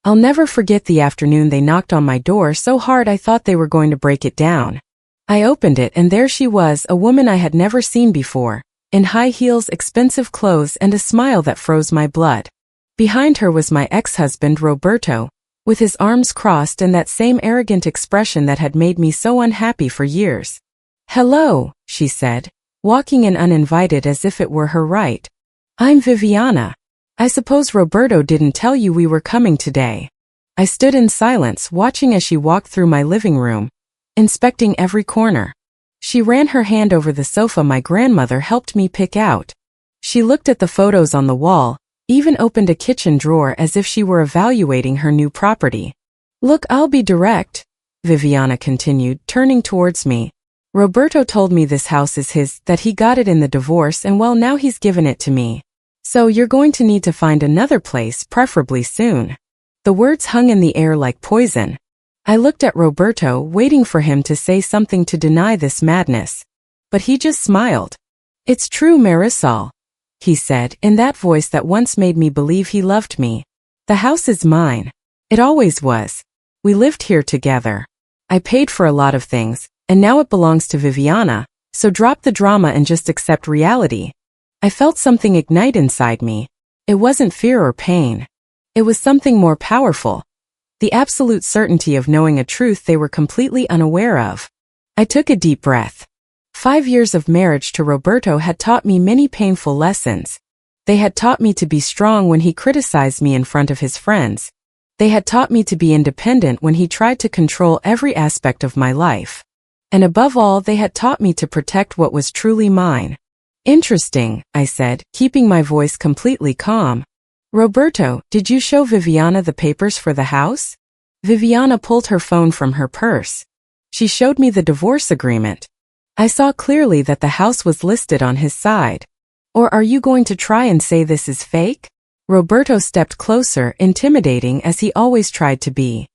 I'll never forget the afternoon they knocked on my door so hard I thought they were going to break it down. I opened it and there she was, a woman I had never seen before, in high heels, expensive clothes, and a smile that froze my blood. Behind her was my ex-husband Roberto, with his arms crossed and that same arrogant expression that had made me so unhappy for years. "Hello," she said, walking in uninvited as if it were her right. "I'm Viviana. I suppose Roberto didn't tell you we were coming today." I stood in silence, watching as she walked through my living room, inspecting every corner. She ran her hand over the sofa my grandmother helped me pick out. She looked at the photos on the wall, even opened a kitchen drawer as if she were evaluating her new property. "Look, I'll be direct," Viviana continued, turning towards me. "Roberto told me this house is his, that he got it in the divorce, and well, now he's given it to me. So you're going to need to find another place, preferably soon." The words hung in the air like poison. I looked at Roberto, waiting for him to say something to deny this madness. But he just smiled. "It's true, Marisol," he said, in that voice that once made me believe he loved me. "The house is mine. It always was. We lived here together. I paid for a lot of things, and now it belongs to Viviana, so drop the drama and just accept reality." I felt something ignite inside me. It wasn't fear or pain. It was something more powerful. The absolute certainty of knowing a truth they were completely unaware of. I took a deep breath. 5 years of marriage to Roberto had taught me many painful lessons. They had taught me to be strong when he criticized me in front of his friends. They had taught me to be independent when he tried to control every aspect of my life. And above all, they had taught me to protect what was truly mine. "Interesting," I said, keeping my voice completely calm. "Roberto, did you show Viviana the papers for the house?" Viviana pulled her phone from her purse. She showed me the divorce agreement. I saw clearly that the house was listed on his side. "Or are you going to try and say this is fake?" Roberto stepped closer, intimidating as he always tried to be.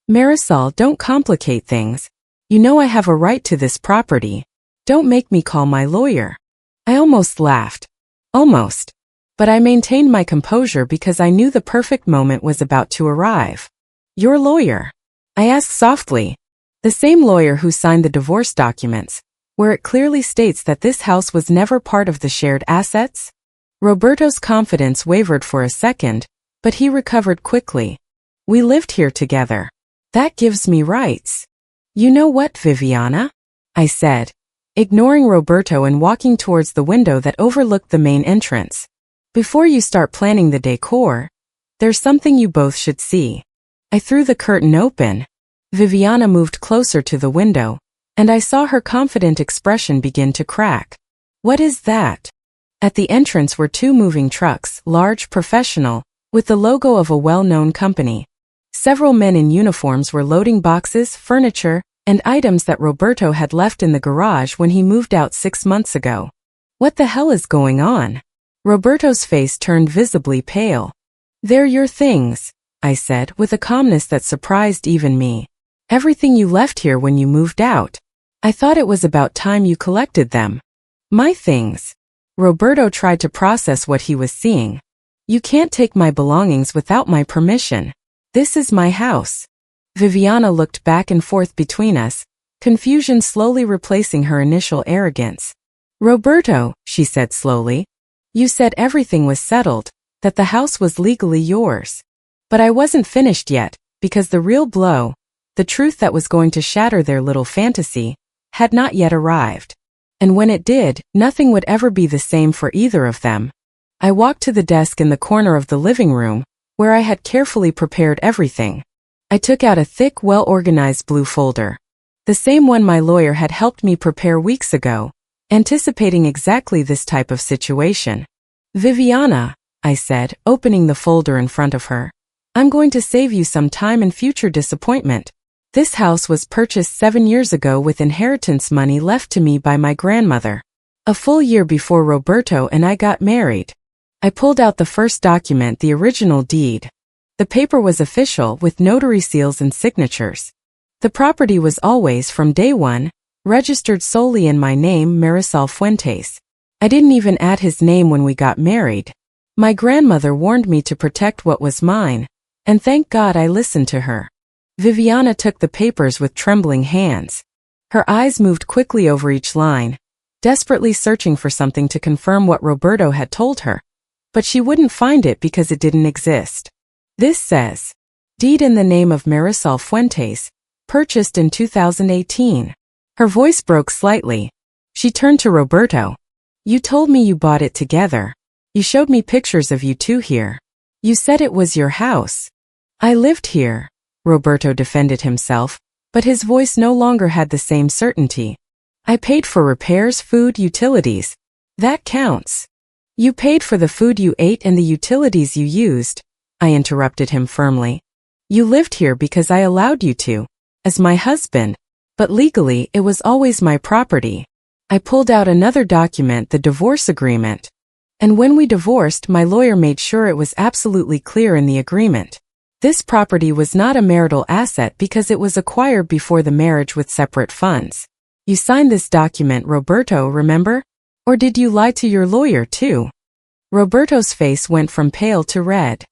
"Marisol, don't complicate things. You know I have a right to this property. Don't make me call my lawyer." I almost laughed. Almost. But I maintained my composure because I knew the perfect moment was about to arrive. "Your lawyer?" I asked softly. "The same lawyer who signed the divorce documents, where it clearly states that this house was never part of the shared assets?" Roberto's confidence wavered for a second, but he recovered quickly. "We lived here together. That gives me rights." "You know what, Viviana?" I said, ignoring Roberto and walking towards the window that overlooked the main entrance. "Before you start planning the decor, there's something you both should see." I threw the curtain open. Viviana moved closer to the window, and I saw her confident expression begin to crack. "What is that?" At the entrance were 2 moving trucks, large, professional, with the logo of a well-known company. Several men in uniforms were loading boxes, furniture, and items that Roberto had left in the garage when he moved out 6 months ago. "What the hell is going on?" Roberto's face turned visibly pale. "They're your things," I said, with a calmness that surprised even me. "Everything you left here when you moved out. I thought it was about time you collected them." "My things?" Roberto tried to process what he was seeing. "You can't take my belongings without my permission. This is my house." Viviana looked back and forth between us, confusion slowly replacing her initial arrogance. "Roberto," she said slowly, "you said everything was settled, that the house was legally yours. But I wasn't finished yet, because the real blow, the truth that was going to shatter their little fantasy, had not yet arrived. And when it did, nothing would ever be the same for either of them." I walked to the desk in the corner of the living room, where I had carefully prepared everything. I took out a thick, well-organized blue folder. The same one my lawyer had helped me prepare weeks ago, anticipating exactly this type of situation. "Viviana," I said, opening the folder in front of her, "I'm going to save you some time and future disappointment. This house was purchased 7 years ago with inheritance money left to me by my grandmother. A full year before Roberto and I got married." I pulled out the first document, the original deed. The paper was official, with notary seals and signatures. The property was always, from day one, registered solely in my name, Marisol Fuentes. I didn't even add his name when we got married. My grandmother warned me to protect what was mine, And thank God I listened to her. Viviana took the papers with trembling hands. Her eyes moved quickly over each line, desperately searching for something to confirm what Roberto had told her. But she wouldn't find it because it didn't exist. This says, deed in the name of Marisol Fuentes, purchased in 2018. Her voice broke slightly. She turned to Roberto. You told me you bought it together. You showed me pictures of you two here. You said it was your house. I lived here, Roberto defended himself, but his voice no longer had the same certainty. I paid for repairs, food, utilities. That counts. You paid for the food you ate and the utilities you used, I interrupted him firmly. You lived here because I allowed you to, as my husband, but legally it was always my property. I pulled out another document, the divorce agreement. And when we divorced, my lawyer made sure it was absolutely clear in the agreement. This property was not a marital asset because it was acquired before the marriage with separate funds. You signed this document, Roberto, remember? Or did you lie to your lawyer too? Roberto's face went from pale to red.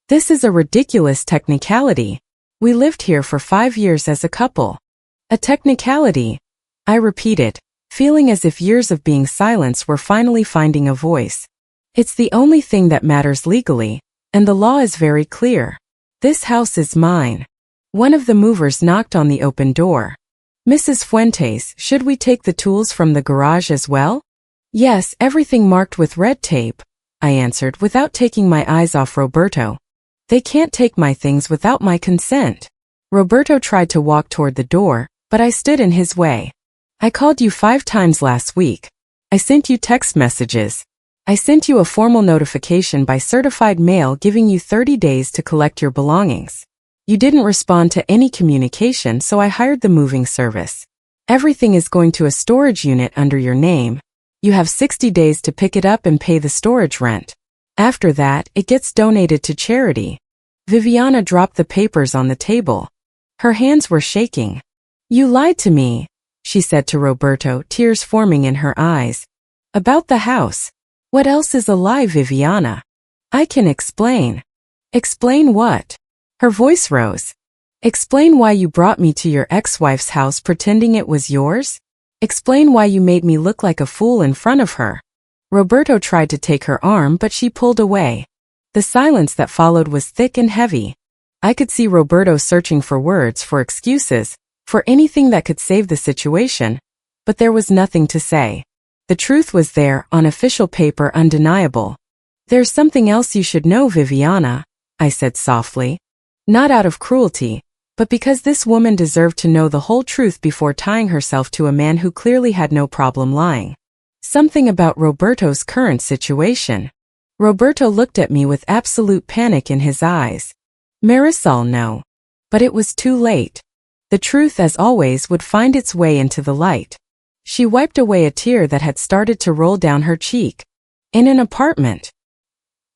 This is a ridiculous technicality. We lived here for 5 years as a couple. A technicality, I repeated, feeling as if years of being silenced were finally finding a voice. It's the only thing that matters legally, and the law is very clear. This house is mine. One of the movers knocked on the open door. Mrs. Fuentes, should we take the tools from the garage as well? Yes, everything marked with red tape, I answered without taking my eyes off Roberto. They can't take my things without my consent. Roberto tried to walk toward the door, but I stood in his way. I called you 5 times last week. I sent you text messages. I sent you a formal notification by certified mail giving you 30 days to collect your belongings. You didn't respond to any communication, so I hired the moving service. Everything is going to a storage unit under your name. You have 60 days to pick it up and pay the storage rent. After that, it gets donated to charity. Viviana dropped the papers on the table. Her hands were shaking. You lied to me, she said to Roberto, tears forming in her eyes. About the house. What else is a lie, Viviana? I can explain. Explain what? Her voice rose. Explain why you brought me to your ex-wife's house pretending it was yours? Explain why you made me look like a fool in front of her. Roberto tried to take her arm, but she pulled away. The silence that followed was thick and heavy. I could see Roberto searching for words, for excuses, for anything that could save the situation, but there was nothing to say. The truth was there, on official paper, undeniable. There's something else you should know, Viviana, I said softly. Not out of cruelty, but because this woman deserved to know the whole truth before tying herself to a man who clearly had no problem lying. Something about Roberto's current situation. Roberto looked at me with absolute panic in his eyes. Marisol, no. But it was too late. The truth, as always, would find its way into the light. She wiped away a tear that had started to roll down her cheek. In an apartment.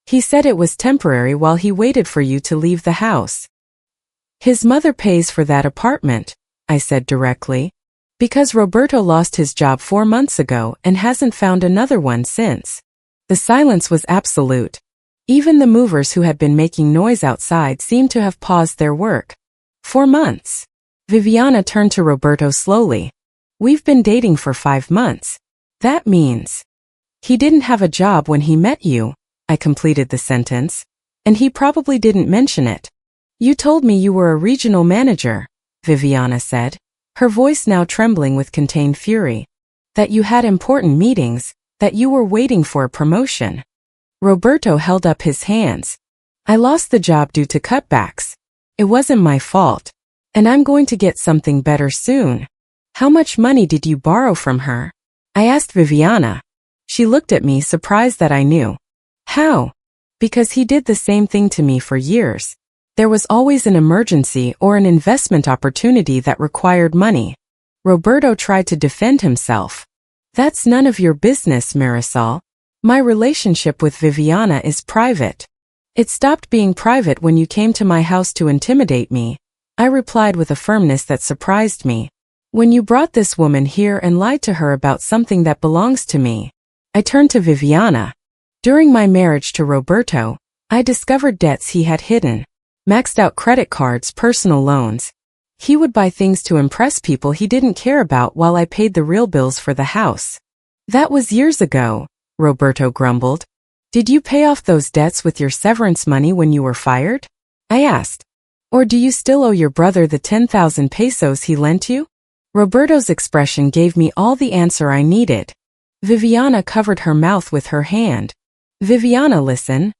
He said it was temporary while he waited for you to leave the house. His mother pays for that apartment, I said directly. Because Roberto lost his job 4 months ago and hasn't found another one since. The silence was absolute. Even the movers who had been making noise outside seemed to have paused their work. 4 months. Viviana turned to Roberto slowly. We've been dating for 5 months. That means he didn't have a job when he met you, I completed the sentence. And he probably didn't mention it. You told me you were a regional manager, Viviana said, her voice now trembling with contained fury. That you had important meetings, that you were waiting for a promotion. Roberto held up his hands. I lost the job due to cutbacks. It wasn't my fault. And I'm going to get something better soon. How much money did you borrow from her? I asked Viviana. She looked at me, surprised that I knew. How? Because he did the same thing to me for years. There was always an emergency or an investment opportunity that required money. Roberto tried to defend himself. That's none of your business, Marisol. My relationship with Viviana is private. It stopped being private when you came to my house to intimidate me, I replied with a firmness that surprised me. When you brought this woman here and lied to her about something that belongs to me. I turned to Viviana. During my marriage to Roberto, I discovered debts he had hidden. Maxed out credit cards, personal loans. He would buy things to impress people he didn't care about while I paid the real bills for the house. That was years ago, Roberto grumbled. Did you pay off those debts with your severance money when you were fired? I asked. Or do you still owe your brother the 10,000 pesos he lent you? Roberto's expression gave me all the answer I needed. Viviana covered her mouth with her hand. Viviana, listen.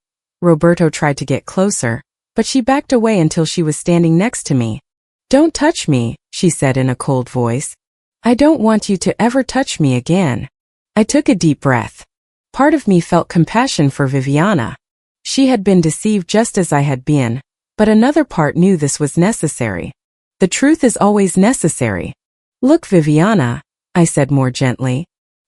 Roberto tried to get closer, but she backed away until she was standing next to me. Don't touch me, she said in a cold voice. I don't want you to ever touch me again. I took a deep breath. Part of me felt compassion for Viviana. She had been deceived just as I had been, but another part knew this was necessary. The truth is always necessary. Look, Viviana, I said more gently.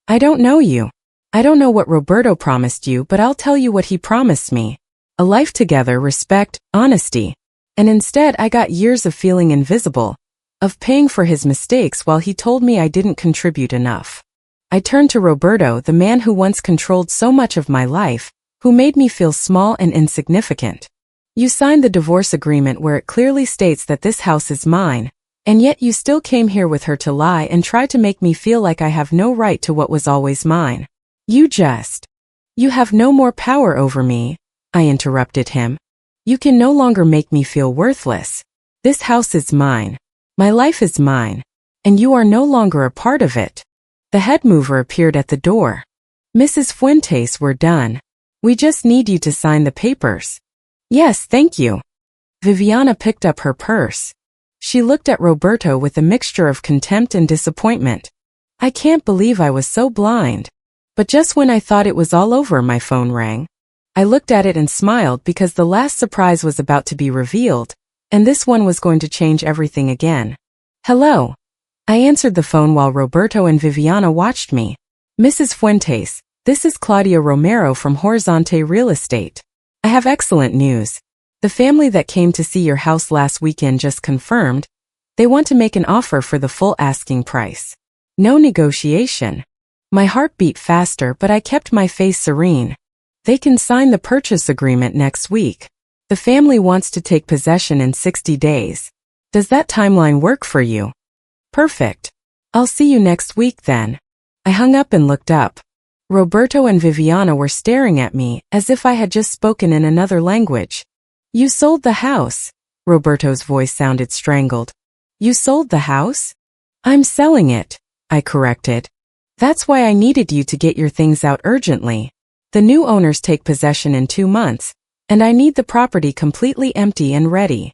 I don't know you. I don't know what Roberto promised you, but I'll tell you what he promised me. A life together, respect, honesty. And instead I got years of feeling invisible, of paying for his mistakes while he told me I didn't contribute enough. I turned to Roberto, the man who once controlled so much of my life, who made me feel small and insignificant. You signed the divorce agreement where it clearly states that this house is mine, and yet you still came here with her to lie and try to make me feel like I have no right to what was always mine. You have no more power over me, I interrupted him. You can no longer make me feel worthless. This house is mine. My life is mine. And you are no longer a part of it. The head mover appeared at the door. Mrs. Fuentes, we're done. We just need you to sign the papers. Yes, thank you. Viviana picked up her purse. She looked at Roberto with a mixture of contempt and disappointment. I can't believe I was so blind. But just when I thought it was all over, my phone rang. I looked at it and smiled because the last surprise was about to be revealed, and this one was going to change everything again. Hello. I answered the phone while Roberto and Viviana watched me. Mrs. Fuentes, this is Claudia Romero from Horizonte Real Estate. I have excellent news. The family that came to see your house last weekend just confirmed. They want to make an offer for the full asking price. No negotiation. My heart beat faster, but I kept my face serene. They can sign the purchase agreement next week. The family wants to take possession in 60 days. Does that timeline work for you? Perfect. I'll see you next week then. I hung up and looked up. Roberto and Viviana were staring at me as if I had just spoken in another language. You sold the house. Roberto's voice sounded strangled. You sold the house? I'm selling it, I corrected. That's why I needed you to get your things out urgently. The new owners take possession in 2 months, and I need the property completely empty and ready.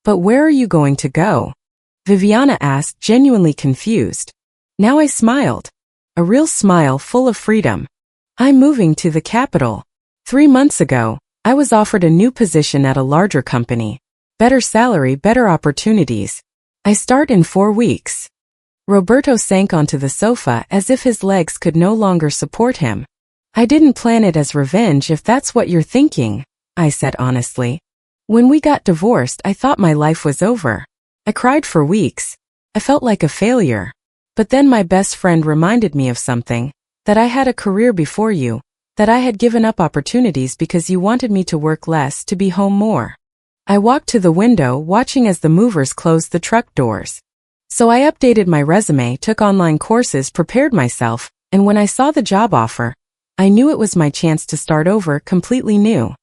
But where are you going to go? Viviana asked, genuinely confused. Now I smiled. A real smile full of freedom. I'm moving to the capital. 3 months ago, I was offered a new position at a larger company. Better salary, better opportunities. I start in 4 weeks. Roberto sank onto the sofa as if his legs could no longer support him. I didn't plan it as revenge if that's what you're thinking, I said honestly. When we got divorced, I thought my life was over. I cried for weeks. I felt like a failure. But then my best friend reminded me of something, that I had a career before you, that I had given up opportunities because you wanted me to work less to be home more. I walked to the window, watching as the movers closed the truck doors. So I updated my resume, took online courses, prepared myself, and when I saw the job offer, I knew it was my chance to start over completely new.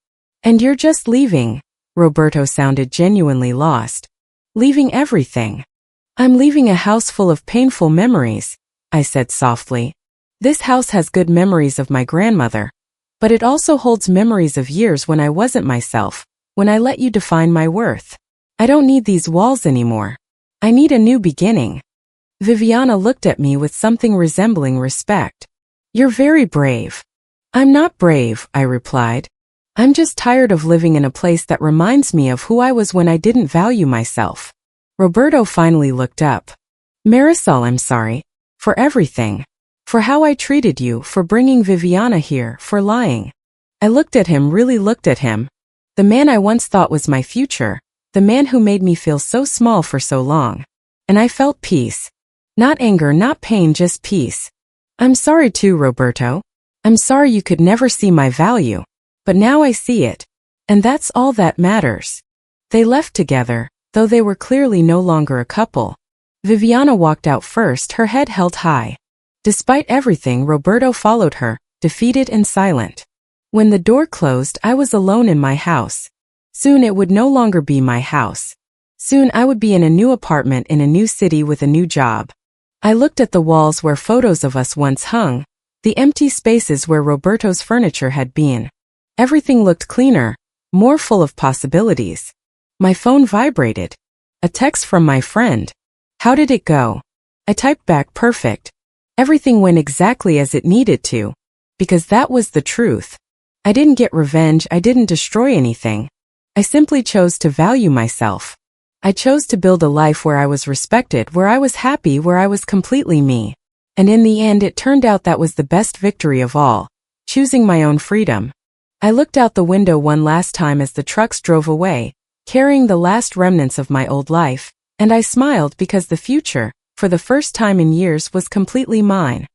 And you're just leaving. Roberto sounded genuinely lost. Leaving everything. I'm leaving a house full of painful memories, I said softly. This house has good memories of my grandmother, but it also holds memories of years when I wasn't myself, when I let you define my worth. I don't need these walls anymore. I need a new beginning. Viviana looked at me with something resembling respect. You're very brave. I'm not brave, I replied. I'm just tired of living in a place that reminds me of who I was when I didn't value myself. Roberto finally looked up. Marisol, I'm sorry. For everything. For how I treated you, for bringing Viviana here, for lying. I looked at him, really looked at him. The man I once thought was my future. The man who made me feel so small for so long. And I felt peace. Not anger, not pain, just peace. I'm sorry too, Roberto. I'm sorry you could never see my value. But now I see it. And that's all that matters. They left together, though they were clearly no longer a couple. Viviana walked out first, her head held high. Despite everything, Roberto followed her, defeated and silent. When the door closed, I was alone in my house. Soon it would no longer be my house. Soon I would be in a new apartment in a new city with a new job. I looked at the walls where photos of us once hung, the empty spaces where Roberto's furniture had been. Everything looked cleaner, more full of possibilities. My phone vibrated. A text from my friend. How did it go? I typed back, perfect. Everything went exactly as it needed to. Because that was the truth. I didn't get revenge, I didn't destroy anything. I simply chose to value myself. I chose to build a life where I was respected, where I was happy, where I was completely me. And in the end it turned out that was the best victory of all, choosing my own freedom. I looked out the window one last time as the trucks drove away, carrying the last remnants of my old life, and I smiled because the future, for the first time in years, was completely mine.